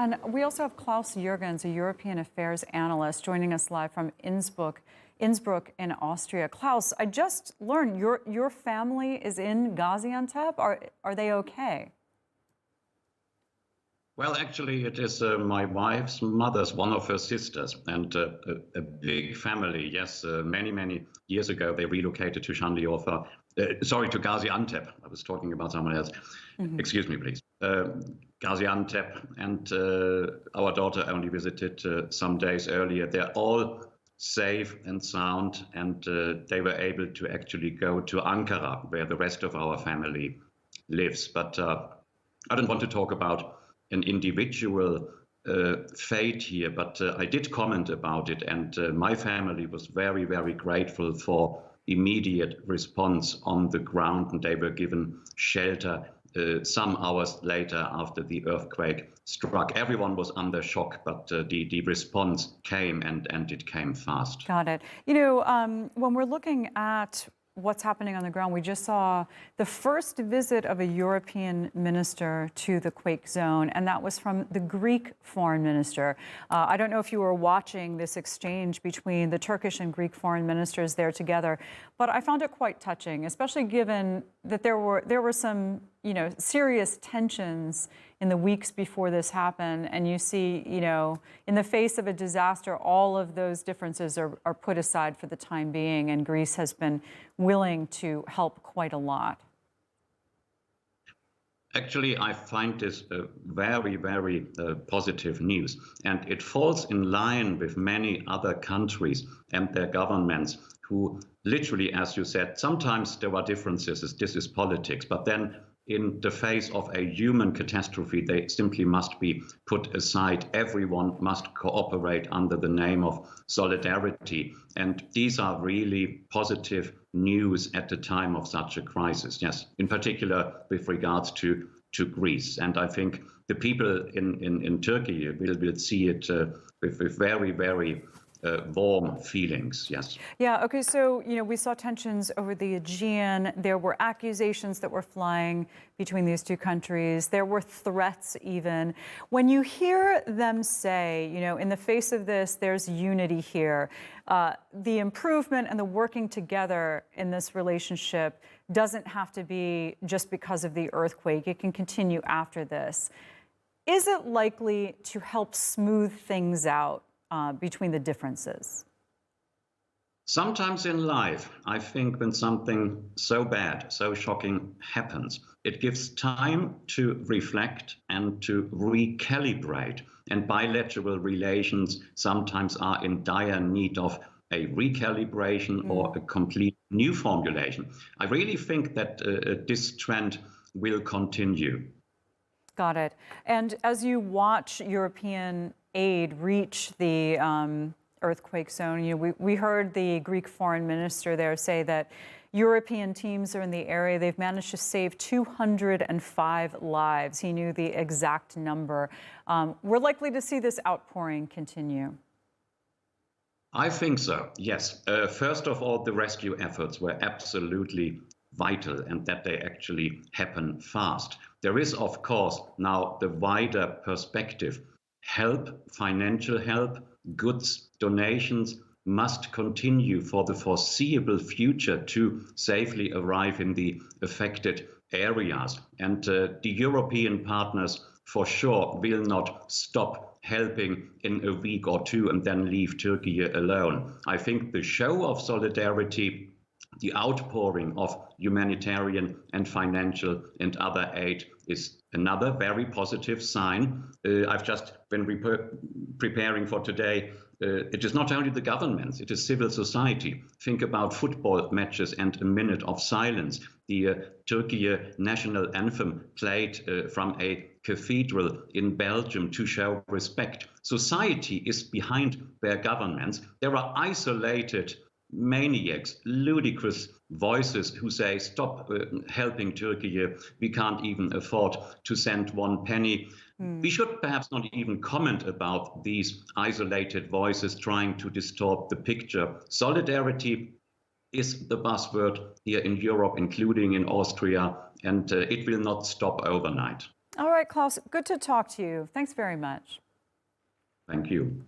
And we also have Klaus Jurgens, a European affairs analyst, joining us live from Innsbruck in Austria. Klaus, I just learned your family is in Gaziantep. Are they okay? Well, actually, it is my wife's mother's, one of her sisters, and a big family. Yes, many years ago, they relocated to Shandiofa. To Gaziantep. I was talking about someone else. Excuse me, please. Gaziantep, and our daughter only visited some days earlier. They're all safe and sound, and they were able to actually go to Ankara, where the rest of our family lives. But I don't want to talk about an individual fate here, but I did comment about it, and my family was very grateful for immediate response on the ground, and they were given shelter some hours later after the earthquake struck. Everyone was under shock, but the response came, and it came fast. Got it. You know, when we're looking at what's happening on the ground, we just saw the first visit of a European minister to the quake zone, and that was from the Greek foreign minister. I don't know if you were watching this exchange between the Turkish and Greek foreign ministers there together, but I found it quite touching, especially given that there were some, serious tensions in the weeks before this happened, and you see, in the face of a disaster, all of those differences are put aside for the time being, and Greece has been willing to help quite a lot. Actually, I find this very positive news, and it falls in line with many other countries and their governments who literally, as you said, sometimes there are differences, this is politics, but then in the face of a human catastrophe, they simply must be put aside. Everyone must cooperate under the name of solidarity. And these are really positive news at the time of such a crisis. Yes, in particular with regards to Greece. And I think the people in Turkey will see it with very warm feelings, yes. Yeah, okay, so, we saw tensions over the Aegean. There were accusations that were flying between these two countries. There were threats even. When you hear them say, in the face of this, there's unity here, the improvement and the working together in this relationship doesn't have to be just because of the earthquake. It can continue after this. Is it likely to help smooth things out between the differences? Sometimes in life, I think when something so bad, so shocking happens, it gives time to reflect and to recalibrate. And bilateral relations sometimes are in dire need of a recalibration or a complete new formulation. I really think that this trend will continue. Got it. And as you watch European aid reach the earthquake zone, we heard the Greek foreign minister there say that European teams are in the area. They've managed to save 205 lives. He knew the exact number. We're likely to see this outpouring continue. I think so, yes. First of all, the rescue efforts were absolutely vital, and that they actually happen fast. There is, of course, now the wider perspective. Help, financial help, goods, donations must continue for the foreseeable future to safely arrive in the affected areas. And the European partners for sure will not stop helping in a week or two and then leave Turkey alone. I think the show of solidarity, the outpouring of humanitarian and financial and other aid is another very positive sign. I've just been preparing for today. It is not only the governments, it is civil society. Think about football matches and a minute of silence. The Turkey national anthem played from a cathedral in Belgium to show respect. Society is behind their governments. There are isolated maniacs, ludicrous voices who say, stop helping Turkey, we can't even afford to send one penny. We should perhaps not even comment about these isolated voices trying to distort the picture. Solidarity is the buzzword here in Europe, including in Austria, and it will not stop overnight. All right, Klaus, good to talk to you. Thanks very much. Thank you.